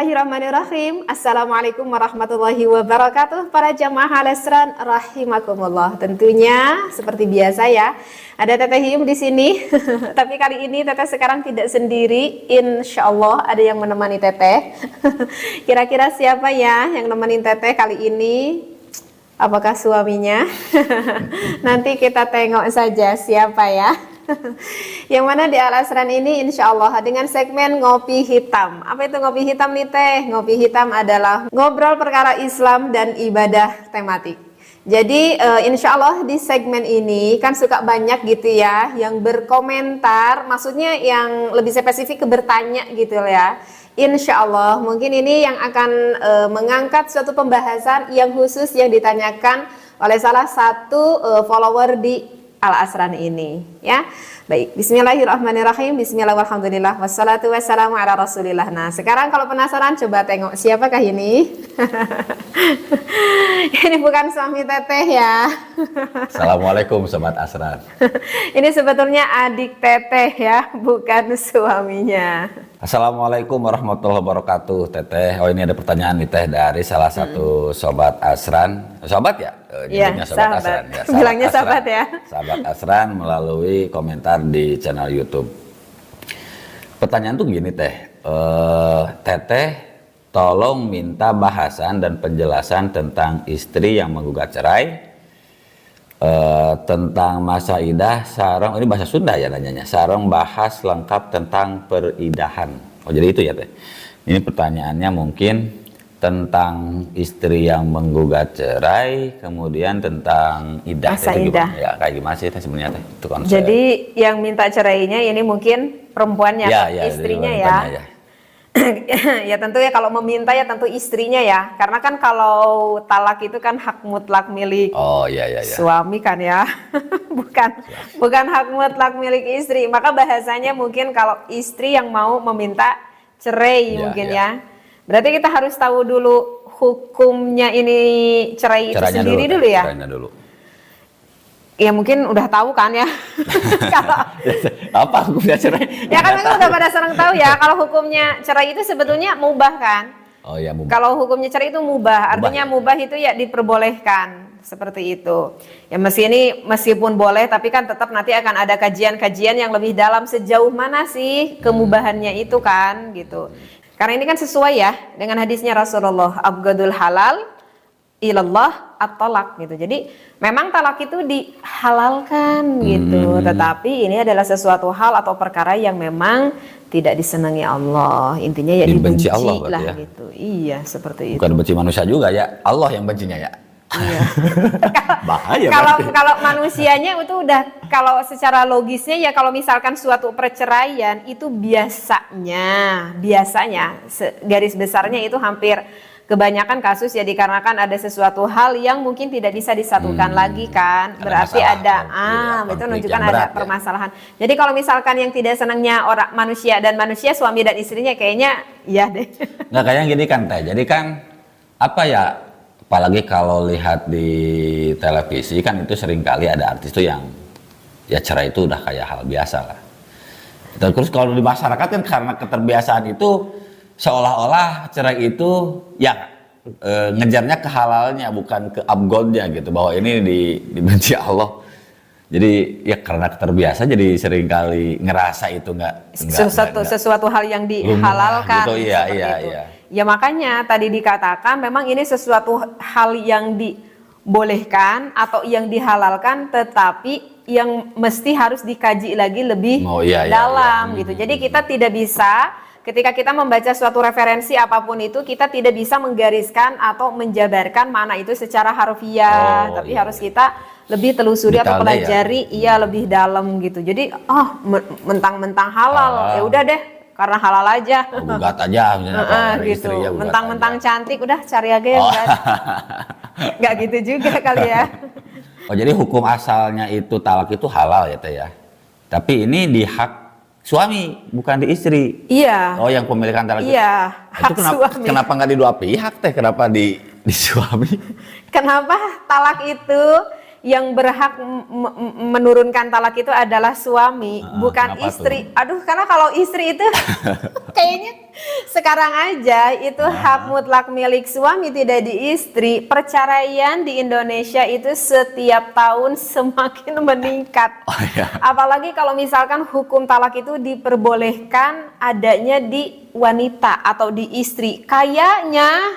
Bismillahirrahmanirrahim. Assalamualaikum warahmatullahi wabarakatuh. Para jamaah Al-Asran rahimakumullah. Tentunya seperti biasa ya, ada Teteh Hiyum di sini. Tapi kali ini Teteh sekarang tidak sendiri. Insya Allah ada yang menemani Teteh. Kira-kira siapa ya yang nemenin Teteh kali ini? Apakah suaminya? Nanti kita tengok saja siapa ya. Yang mana di Al-Asran ini insya Allah dengan segmen ngopi hitam. Apa itu ngopi hitam nih Teh? Ngopi hitam adalah ngobrol perkara Islam dan ibadah tematik. Jadi insya Allah di segmen ini kan suka banyak gitu ya yang berkomentar, maksudnya yang lebih spesifik ke bertanya gitu ya. Insya Allah mungkin ini yang akan mengangkat suatu pembahasan yang khusus yang ditanyakan oleh salah satu follower di Al-Asran ini ya. Baik, bismillahirrahmanirrahim, bismillah walhamdulillah wassalatu wassalamu ala rasulillah. Nah sekarang kalau penasaran coba tengok siapakah ini. Ini bukan suami Teteh ya. Assalamualaikum Sobat Asran. Ini sebetulnya adik Teteh ya, bukan suaminya. Assalamualaikum warahmatullahi wabarakatuh Teteh. Oh ini ada pertanyaan nih Teh dari salah satu Sobat Asran. Sobat ya? Iya, Sobat Asran ya. Bilangnya Asran. sahabat ya. Sahabat Asran melalui komentar di channel YouTube. Pertanyaan tuh gini Teh. Teteh tolong minta bahasan dan penjelasan tentang istri yang menggugat cerai. Tentang masa idah sarong, ini bahasa Sunda ya nanyanya, sarong bahas lengkap tentang peridahan. Oh jadi itu ya Teh. Ini pertanyaannya mungkin tentang istri yang menggugat cerai, kemudian tentang idah. Masa itu idah. Ya kayak gimana sih Teh sebenarnya Teh? Itu konsep. Jadi yang minta cerainya ini mungkin perempuannya, ya, istrinya jadi ya. ya. Ya tentu ya kalau meminta ya tentu istrinya ya, karena kan kalau talak itu kan hak mutlak milik suami kan ya. bukan hak mutlak milik istri, maka bahasanya mungkin kalau istri yang mau meminta cerai mungkin ya. Berarti kita harus tahu dulu hukumnya ini cerai itu sendiri dulu ya. Dulu. Ya mungkin udah tahu kan ya. Kalau apa hukumnya cerai? Ya kan udah pada sering tahu ya kalau hukumnya cerai itu sebetulnya mubah kan. Oh ya mubah. Kalau hukumnya cerai itu mubah, artinya mubah itu ya diperbolehkan seperti itu. Ya meskipun boleh tapi kan tetap nanti akan ada kajian-kajian yang lebih dalam sejauh mana sih kemubahannya itu kan gitu. Karena ini kan sesuai ya dengan hadisnya Rasulullah, abghadul halal ilallah at-talak gitu. Jadi memang talak itu dihalalkan gitu, tetapi ini adalah sesuatu hal atau perkara yang memang tidak disenangi Allah. Intinya ya dibenci Allah lah ya. gitu. Iya, seperti itu. Bukan benci manusia juga ya, Allah yang bencinya ya. Iya. Bahaya kalau manusianya itu udah, kalau secara logisnya ya kalau misalkan suatu perceraian itu biasanya garis besarnya itu hampir kebanyakan kasus ya dikarenakan ada sesuatu hal yang mungkin tidak bisa disatukan lagi kan, berarti ada itu menunjukkan ada permasalahan. Jadi kalau misalkan yang tidak senangnya orang manusia dan manusia, suami dan istrinya kayaknya ya deh. Nggak kayak gini kan Teh, jadi kan apa ya, apalagi kalau lihat di televisi kan itu seringkali ada artis tuh yang ya cerai itu udah kayak hal biasa lah. Terus kalau di masyarakat kan karena keterbiasaan itu seolah-olah cerai itu ya ngejarnya ke halalnya bukan ke abgodnya gitu, bahwa ini dibenci Allah. Jadi ya karena terbiasa jadi seringkali ngerasa itu nggak sesuatu hal yang dihalalkan gitu, iya. Ya makanya tadi dikatakan memang ini sesuatu hal yang dibolehkan atau yang dihalalkan, tetapi yang mesti harus dikaji lagi lebih dalam gitu. Jadi kita tidak bisa ketika kita membaca suatu referensi apapun itu, kita tidak bisa menggariskan atau menjabarkan mana itu secara harfiah, tapi harus kita lebih telusuri atau pelajari lebih dalam gitu. Jadi mentang-mentang halal, ya udah deh karena halal aja. Gugat aja gitu. Mentang-mentang cantik udah cari aja ya kan. Nggak gitu juga kali ya. Oh jadi hukum asalnya itu talak itu halal ya Teh ya. Tapi ini di hak suami bukan di istri. Iya. Oh yang pemilikan talak. Iya. Itu kenapa nggak di dua pihak Teh? Kenapa di suami? Kenapa talak itu yang berhak menurunkan talak itu adalah suami, bukan kenapa istri. Aduh, karena kalau istri itu kayaknya sekarang aja itu hak mutlak milik suami, tidak di istri. Perceraian di Indonesia itu setiap tahun semakin meningkat. Oh, iya. Apalagi kalau misalkan hukum talak itu diperbolehkan adanya di wanita atau di istri. Kayaknya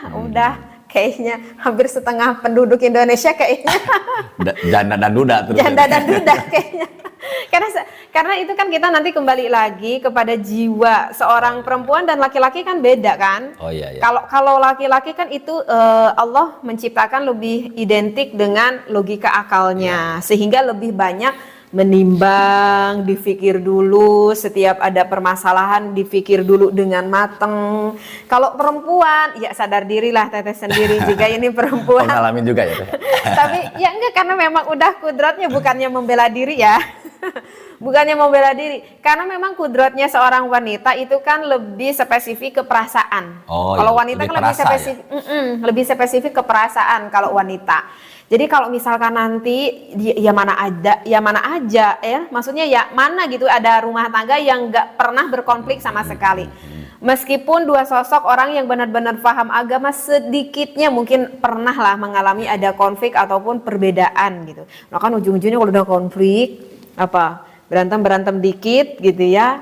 hampir setengah penduduk Indonesia kayaknya Janda dan duda terus. janda dan duda kayaknya. Karena itu kan kita nanti kembali lagi kepada jiwa seorang perempuan dan laki-laki kan beda kan. Oh iya, iya. Kalau laki-laki kan itu Allah menciptakan lebih identik dengan logika akalnya, sehingga lebih banyak menimbang, dipikir dulu, setiap ada permasalahan dipikir dulu dengan mateng. Kalau perempuan, ya sadar dirilah Teteh sendiri juga ini perempuan. Ngalamin juga ya Teh? Tapi ya enggak, karena memang udah kudratnya, bukannya membela diri ya. Bukannya membela diri, karena memang kudratnya seorang wanita itu kan lebih spesifik ke perasaan. Oh, kalau iya, wanita lebih kan lebih perasa, spesifik, lebih spesifik ke perasaan kalau wanita. Jadi kalau misalkan nanti ya mana aja ya, maksudnya ya mana gitu ada rumah tangga yang nggak pernah berkonflik sama sekali. Meskipun dua sosok orang yang benar-benar paham agama, sedikitnya mungkin pernah lah mengalami ada konflik ataupun perbedaan gitu. Nah kan ujung-ujungnya kalau udah konflik berantem dikit gitu ya.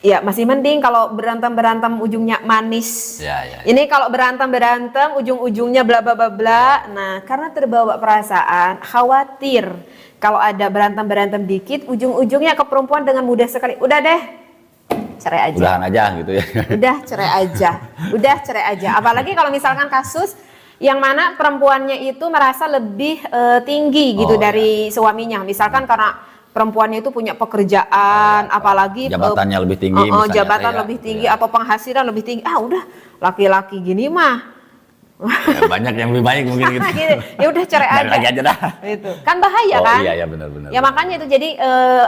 Ya masih mending kalau berantem ujungnya manis. Ya. Ini kalau berantem ujung-ujungnya bla bla bla bla. Nah, karena terbawa perasaan, khawatir kalau ada berantem dikit ujung-ujungnya ke perempuan dengan mudah sekali. Udah deh, cerai aja. Udahan aja gitu ya. Udah cerai aja. Apalagi kalau misalkan kasus yang mana perempuannya itu merasa lebih tinggi gitu dari suaminya. Misalkan karena perempuannya itu punya pekerjaan, apalagi jabatannya lebih tinggi, jabatan lebih tinggi atau penghasilan lebih tinggi. Udah laki-laki gini mah ya, banyak yang lebih baik mungkin gitu. Ya udah cerai aja. Lagi aja dah. Itu kan bahaya kan? Iya benar. Ya makanya itu jadi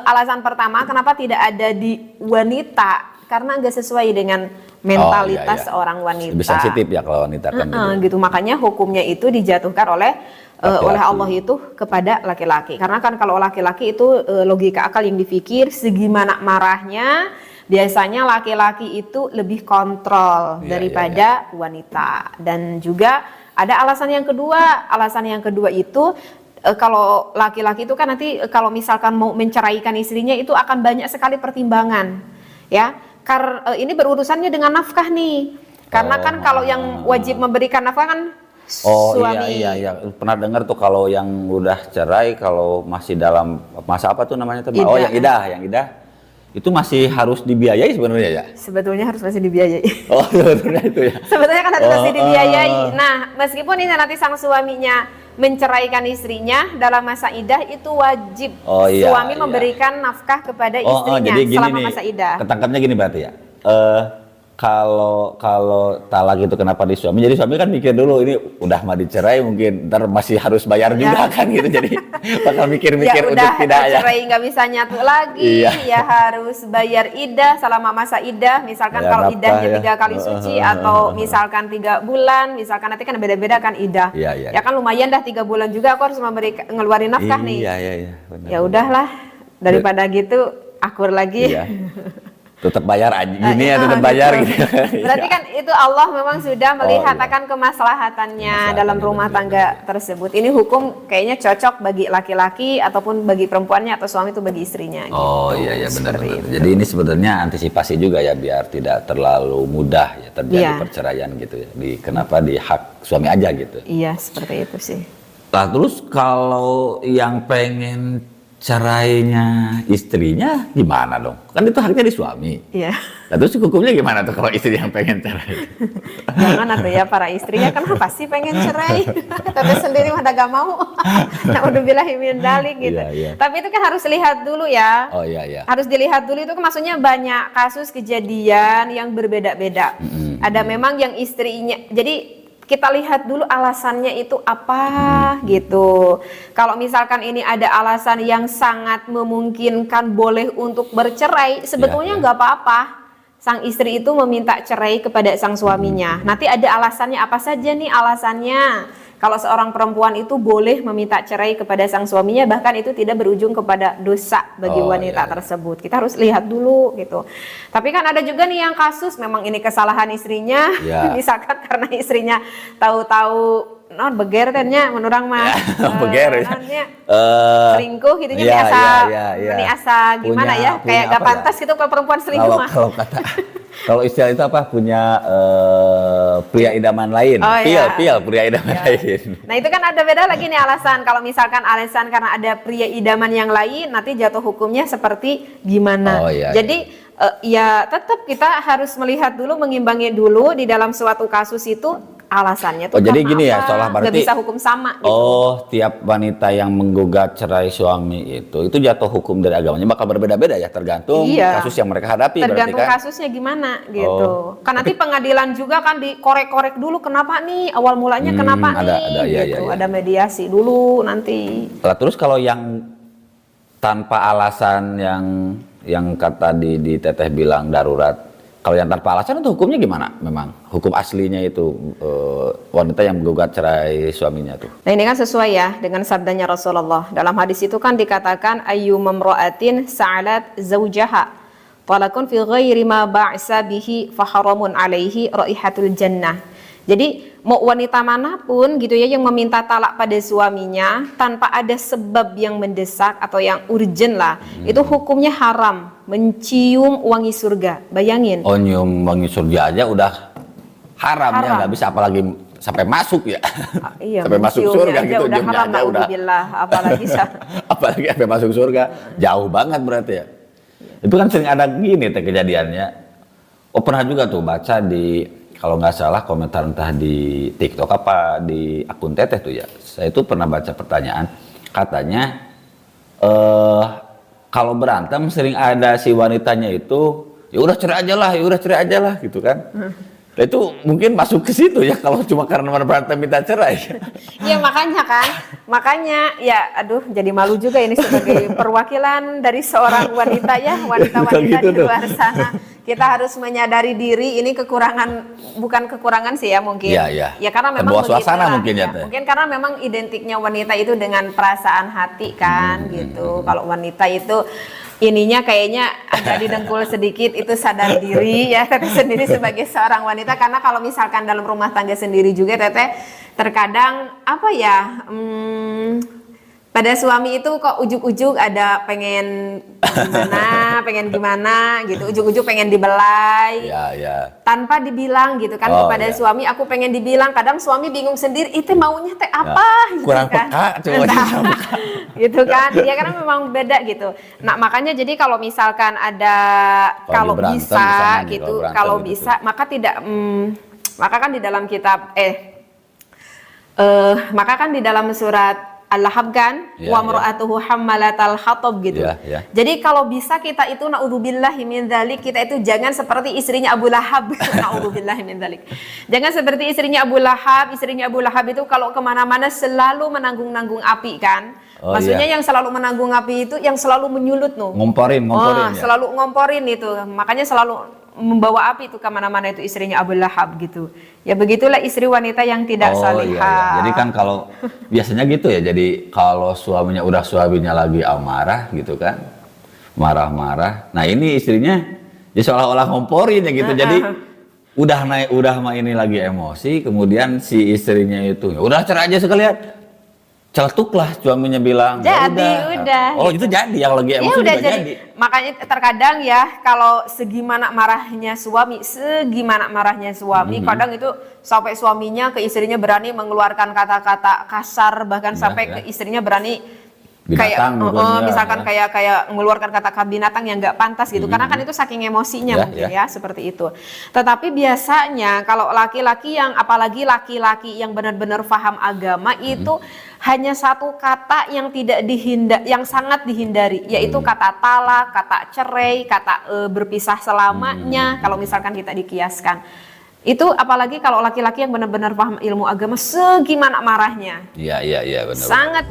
alasan pertama kenapa tidak ada di wanita, karena nggak sesuai dengan mentalitas seorang wanita. Lebih sensitif ya kalau wanita kan. Gitu. Makanya hukumnya itu dijatuhkan oleh Allah itu kepada laki-laki. Karena kan kalau laki-laki itu logika akal yang dipikir, segimana marahnya biasanya laki-laki itu lebih kontrol daripada wanita. Dan juga ada alasan yang kedua itu kalau laki-laki itu kan nanti kalau misalkan mau menceraikan istrinya itu akan banyak sekali pertimbangan ya. Ini berurusannya dengan nafkah nih. Karena kan kalau yang wajib memberikan nafkah kan suami. Iya. Pernah dengar tuh kalau yang udah cerai, kalau masih dalam masa apa tuh namanya tuh? Oh, yang idah. Itu masih harus dibiayai sebenarnya ya? Sebetulnya harus masih dibiayai. Oh, sebetulnya itu ya. Sebetulnya kan harus masih dibiayai. Nah, meskipun ini nanti sang suaminya menceraikan istrinya dalam masa idah, itu wajib suami memberikan nafkah kepada istrinya jadi gini selama nih, masa idah. ketangkapnya gini berarti ya. Kalau talak itu kenapa di suami? Jadi suami kan mikir dulu, ini udah mau dicerai mungkin ntar masih harus bayar juga kan gitu. Jadi bakal mikir-mikir untuk tidak ya. Cerai nggak bisa nyatu lagi, ya harus bayar idah selama masa idah. Misalkan kalau idahnya 3 kali suci atau misalkan 3 bulan, misalkan nanti kan beda-beda kan idah. Ya kan lumayan dah 3 bulan juga aku harus ngeluarin nafkah nih. Iya. Ya udahlah, daripada gitu akur lagi. Tetap bayar aja gini ya, tetap bayar gitu. Berarti kan itu Allah memang sudah melihat akan kemaslahatannya dalam rumah tangga tersebut. Ini hukum kayaknya cocok bagi laki-laki ataupun bagi perempuannya atau suami itu bagi istrinya. Iya benar. Jadi ini sebenarnya antisipasi juga ya biar tidak terlalu mudah ya terjadi perceraian gitu ya. Kenapa di hak suami aja gitu. Iya, seperti itu sih. Nah, terus kalau yang pengen cerainya istrinya gimana dong? Kan itu haknya di suami. Iya. Nah, terus hukumnya gimana tuh kalau istri yang pengen cerai? Jangan atau ya para istrinya kan pasti pengen cerai. Tapi sendiri mah gak mau. Nah, udah bilahimin dalik gitu. Tapi itu kan harus lihat dulu ya. Oh iya. Harus dilihat dulu itu kan maksudnya banyak kasus kejadian yang berbeda-beda. Ada memang yang istrinya. Jadi kita lihat dulu alasannya itu apa gitu. Kalau misalkan ini ada alasan yang sangat memungkinkan boleh untuk bercerai, sebetulnya nggak apa-apa. Sang istri itu meminta cerai kepada sang suaminya. Nanti ada alasannya apa saja nih alasannya. kalau seorang perempuan itu boleh meminta cerai kepada sang suaminya, bahkan itu tidak berujung kepada dosa bagi wanita tersebut. Kita harus lihat dulu gitu. Tapi kan ada juga nih yang kasus memang ini kesalahan istrinya, misalkan karena istrinya tahu-tahu beger tanya menurang mah beger selingkuh gitu ini asa gimana kayak gak pantas gitu kalau perempuan selingkuh mah. Kalau istilah itu apa punya pria idaman lain, pria idaman lain. Nah itu kan ada beda lagi nih alasan. Kalau misalkan alasan karena ada pria idaman yang lain, nanti jatuh hukumnya seperti gimana. Jadi ya tetap kita harus melihat dulu, mengimbangi dulu di dalam suatu kasus itu alasannya tuh jadi gini ya, seolah berarti nggak bisa hukum sama gitu. Tiap wanita yang menggugat cerai suami itu jatuh hukum dari agamanya bakal berbeda-beda ya, tergantung kasus yang mereka hadapi. Tergantung berarti kan kasusnya gimana gitu. Kan nanti pengadilan juga kan dikorek-korek dulu kenapa nih awal mulanya kenapa ada mediasi dulu nanti. Terus kalau yang tanpa alasan yang kata di Teteh bilang darurat, kalau yang tanpa alasan itu hukumnya gimana? Memang hukum aslinya itu wanita yang menggugat cerai suaminya tuh. Nah ini kan sesuai ya dengan sabdanya Rasulullah. Dalam hadis itu kan dikatakan ayyumamra'atin sa'alat zawjaha talakun fi ghairi ma ba'sa bihi faharamun alaihi raihatul jannah. Jadi mau wanita manapun gitu ya yang meminta talak pada suaminya tanpa ada sebab yang mendesak atau yang urgent lah, itu hukumnya haram mencium wangi surga. Bayangin. Nyium wangi surga aja udah haram. Ya, nggak bisa apalagi sampai masuk ya. Sampai masuk surga gitu udah haram aja udah. Apalagi sampai masuk surga jauh banget berarti ya. Itu kan sering ada gini kejadiannya. Pernah juga tuh baca di, kalau nggak salah komentar entah di TikTok apa di akun Teteh tuh ya, saya itu pernah baca pertanyaan, katanya kalau berantem sering ada si wanitanya itu ya udah cerai aja lah gitu kan. Nah, itu mungkin masuk ke situ ya kalau cuma karena berantem minta cerai. Iya makanya ya aduh jadi malu juga ini sebagai perwakilan dari seorang wanita ya, wanita-wanita gitu di luar sana. Kita harus menyadari diri ini bukan kekurangan sih ya mungkin. Ya karena memang suasana mungkin ya. Mungkin karena memang identiknya wanita itu dengan perasaan hati kan gitu. Kalau wanita itu ininya kayaknya agak didengkul sedikit, itu sadar diri ya Teteh sendiri sebagai seorang wanita. Karena kalau misalkan dalam rumah tangga sendiri juga Teteh terkadang apa ya pada suami itu kok ujuk-ujuk ada pengen gimana gitu, ujuk-ujuk pengen dibelai tanpa dibilang gitu kan kepada suami, aku pengen dibilang. Kadang suami bingung sendiri itu maunya teh apa gitu kurang kan gitu kan ya, karena memang beda gitu. Nah makanya jadi kalau misalkan ada kalau bisa gitu, kalau bisa maka tidak maka kan di dalam kitab maka kan di dalam surat Al-Lahab kan, wa mar'atuhu hammalatal hatab gitu. Jadi kalau bisa kita itu naudzubillahi min dzalik, kita itu jangan seperti istrinya Abu Lahab. Naudzubillahi min dzalik. Jangan seperti istrinya Abu Lahab. Istrinya Abu Lahab itu kalau kemana-mana selalu menanggung-nanggung api kan. Maksudnya yang selalu menanggung api itu yang selalu menyulut ngomporin ya. Selalu ngomporin itu. Makanya selalu membawa api itu kemana-mana itu istrinya Abu Lahab gitu. Ya begitulah istri wanita yang tidak salihah. Jadi kan kalau biasanya gitu ya. Jadi kalau suaminya lagi amarah gitu kan, marah-marah. Nah ini istrinya ya seolah-olah ngomporin ya gitu. Jadi udah ini lagi emosi, kemudian si istrinya itu ya udah cerai aja sekalian. Celetuk lah suaminya bilang udah gitu. Itu jadi yang lagi emosi udah juga jadi. Makanya terkadang ya kalau segimana marahnya suami kadang itu sampai suaminya ke istrinya berani mengeluarkan kata-kata kasar, bahkan sampai ke istrinya berani binatang, misalkan kayak mengeluarkan kata-kata binatang yang nggak pantas gitu. Karena kan itu saking emosinya mungkin ya seperti itu. Tetapi biasanya kalau laki-laki yang apalagi laki-laki yang benar-benar paham agama itu hanya satu kata yang yang sangat dihindari, yaitu kata talak, kata cerai, kata berpisah selamanya. Kalau misalkan kita dikiaskan itu, apalagi kalau laki-laki yang benar-benar paham ilmu agama, segimana marahnya. Iya benar. Sangat